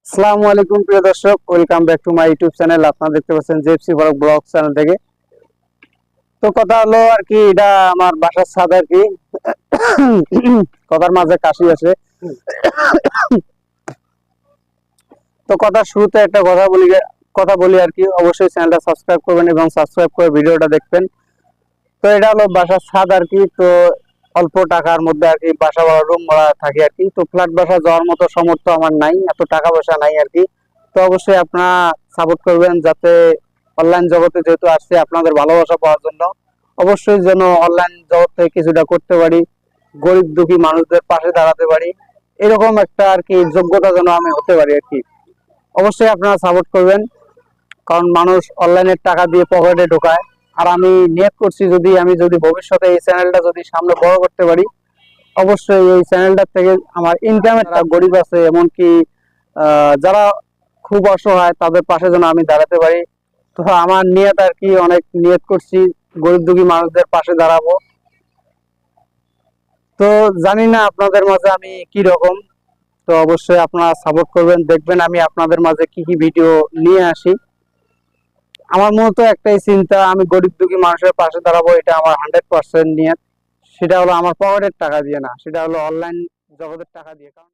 আসসালামু আলাইকুম প্রিয় দর্শক, welcome back to my YouTube channel. আপনারা দেখতে পাচ্ছেন জেএফসি বড় ব্লগ চ্যানেল থেকে। তো কথা হলো আর কি, এটা আমার বাসার ছাদ আর কি। কথার মাঝে কাশি আছে। তো কথার শুরুতে একটা কথা বলি আর কি, অবশ্যই চ্যানেলটা সাবস্ক্রাইব করবেন এবং সাবস্ক্রাইব করে ভিডিওটা দেখবেন। তো এটা হলো বাসার ছাদ আর কি। তো অল্প টাকার মধ্যে আর কি বাসা ভাড়া, রুম ভাড়া থাকে আর কি। তো ফ্ল্যাট বাসা যাওয়ার মতো সামর্থ্য আমার নাই, এত টাকা পয়সা নাই আর কি। তো অবশ্যই আপনারা সাপোর্ট করবেন, যাতে অনলাইন জগতে যেহেতু আসছে আপনাদের ভালোবাসা পাওয়ার জন্য, অবশ্যই যেন অনলাইন জগৎ থেকে কিছুটা করতে পারি, গরিব দুঃখী মানুষদের পাশে দাঁড়াতে পারি, এরকম একটা আর কি যোগ্যতা যেন আমি হতে পারি আর কি। অবশ্যই আপনারা সাপোর্ট করবেন, কারণ মানুষ অনলাইনের টাকা দিয়ে পকেটে ঢোকায়। আর আমি নিয়ত করছি, যদি ভবিষ্যতে এই চ্যানেলটা যদি সামনে বড় করতে পারি, অবশ্যই এই চ্যানেলটা থেকে আমার ইনকামের, গরিব আছে এমনকি যারা খুব অসহায় তাদের পাশে যেন আমি দাঁড়াতে পারি। তো আমার নিয়ত আর কি, অনেক নিয়ত করছি গরিব দুঃখী মানুষদের পাশে দাঁড়াবো। তো জানি না আপনাদের মাঝে আমি কি রকম। তো অবশ্যই আপনারা সাপোর্ট করবেন, দেখবেন আমি আপনাদের মাঝে কি কি ভিডিও নিয়ে আসি। আমার মূলত একটাই চিন্তা, আমি গরিব দুঃখী মানুষের পাশে দাঁড়াবো, এটা আমার 100% নিয়ত। সেটা হলো আমার পকেটের টাকা দিয়ে না, সেটা হলো অনলাইন জগতের টাকা দিয়ে। কারণ